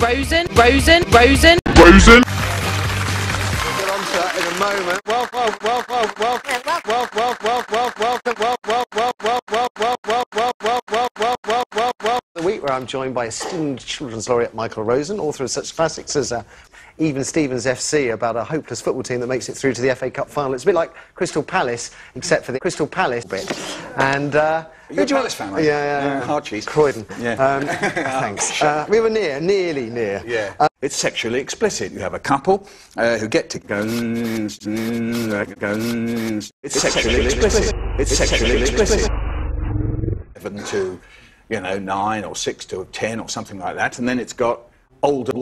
Rosen. We'll get on to that in a moment. The week where I'm joined by esteemed children's laureate Michael Rosen, author of such classics as Even Stevens FC, about a hopeless football team that makes it through to the FA Cup final. It's a bit like Crystal Palace, except for the Crystal Palace bit. And you're a Palace fan, right? Yeah. Hard cheese. Croydon. Yeah. Thanks. We were nearly near. Yeah. It's sexually explicit. You have a couple who get to go. It's sexually explicit. It's sexually explicit. 7 to, 9 or 6 to 10 or something like that, and then it's got older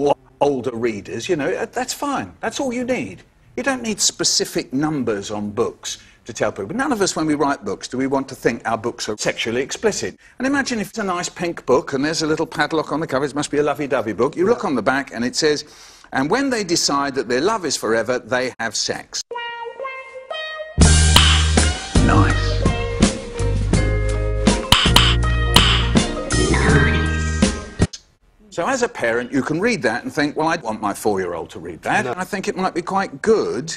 readers. That's fine. That's all you need. You don't need specific numbers on books to tell people. None of us, when we write books, do we want to think our books are sexually explicit. And imagine if it's a nice pink book and there's a little padlock on the cover. It must be a lovey-dovey book. You look on the back and it says, and when they decide that their love is forever, they have sex. Nice. So as a parent, you can read that and think, well, I want my 4-year-old to read that. No. I think it might be quite good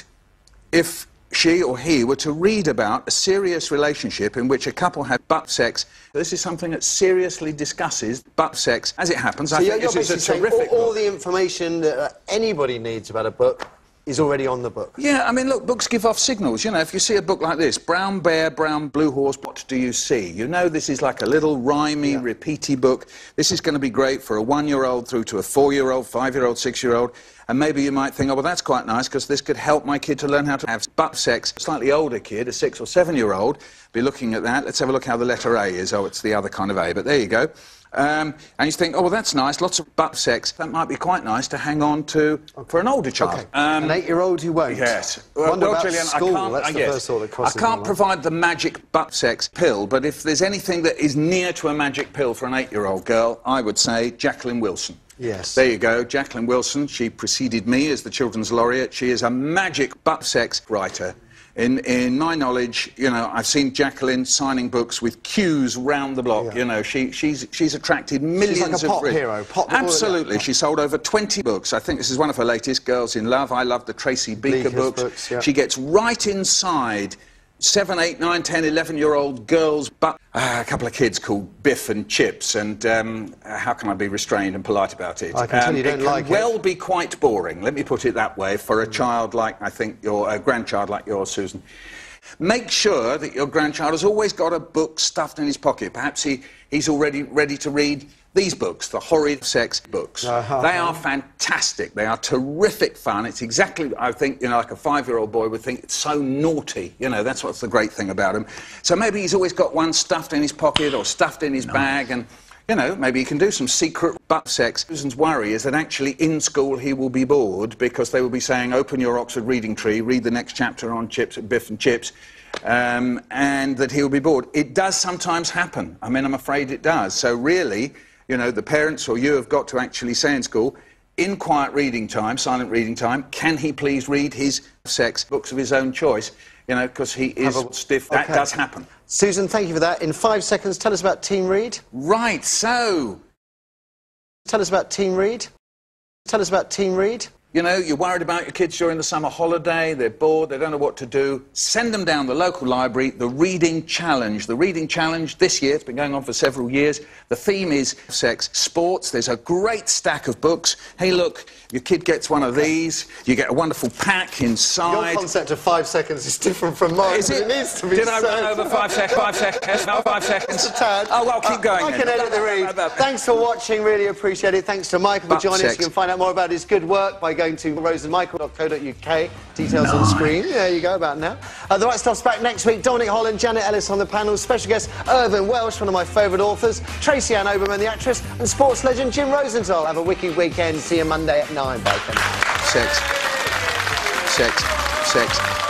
if she or he were to read about a serious relationship in which a couple had butt sex. This is something that seriously discusses butt sex. As it happens, I think this is a terrific book. All the information that anybody needs about a book is already on the book. Yeah, I mean, look, books give off signals. If you see a book like this, Brown Bear, Brown Blue Horse, what do you see? This is like a little rhymey, repeaty book. This is going to be great for a 1-year-old through to a 4-year-old, 5-year-old, 6-year-old. And maybe you might think, oh, well, that's quite nice, because this could help my kid to learn how to have butt sex. A slightly older kid, a 6 or 7-year-old, be looking at that. Let's have a look how the letter A is. Oh, it's the other kind of A, but there you go. And you think, oh, well, that's nice, lots of butt sex. That might be quite nice to hang on to for an older child. Okay. An 8-year-old who won't. Yes. Well, Gillian, school, that's the first thought that crosses I can't provide the magic butt sex pill, but if there's anything that is near to a magic pill for an 8-year-old girl, I would say Jacqueline Wilson. Yes. There you go, Jacqueline Wilson. She preceded me as the Children's Laureate. She is a magic butt sex writer. In my knowledge, I've seen Jacqueline signing books with queues round the block. Yeah. She's attracted millions of readers. She's like a pop hero. Absolutely. She sold over 20 books. I think this is one of her latest, Girls in Love. I love the Tracy Beaker books. Yeah. She gets right inside 7, 8, 9, 10, 11-year-old girls, but a couple of kids called Biff and Chips, and how can I be restrained and polite about it? I can tell you don't like it. It can well be quite boring, let me put it that way, for a child like, I think, a grandchild like yours, Susan. Make sure that your grandchild has always got a book stuffed in his pocket. Perhaps he's already ready to read these books, the horrid sex books. They are fantastic. They are terrific fun. It's exactly, I think, like a 5-year-old boy would think, it's so naughty. That's what's the great thing about him. So maybe he's always got one stuffed in his pocket or stuffed in his bag, and, maybe he can do some secret butt sex. Susan's worry is that actually in school he will be bored because they will be saying, open your Oxford reading tree, read the next chapter on Biff and Chips. And that he'll be bored. It does sometimes happen. I mean, I'm afraid it does. So really, the parents or you have got to actually say in school, in quiet reading time, silent reading time, can he please read his sex books of his own choice? Because he is stiff. That does happen. Susan, thank you for that. In 5 seconds, tell us about Team Read. Right, so... Tell us about Team Read. Tell us about Team Read. You're worried about your kids during the summer holiday, they're bored, they don't know what to do. Send them down the local library, the Reading Challenge. The Reading Challenge this year, it's been going on for several years. The theme is sex, sports. There's a great stack of books. Hey, look, your kid gets one of these. You get a wonderful pack inside. Your concept of 5 seconds is different from mine. Is it? It needs to be. Did I run over 5 seconds? 5 seconds? No, 5 seconds. Just a tad. Oh, well, keep going I can edit the read. Thanks for watching, really appreciate it. Thanks to Michael for joining us. You can find out more about his good work by going to rosenmichael.co.uk. Details on screen. There you go, about now. The Right Stuff's back next week. Dominic Holland, Janet Ellis on the panel. Special guest Irvin Welsh, one of my favourite authors. Tracy Ann Oberman, the actress. And sports legend Jim Rosenthal. Have a wicked weekend. See you Monday at 9. Bye for now. Sex. Sex. Sex.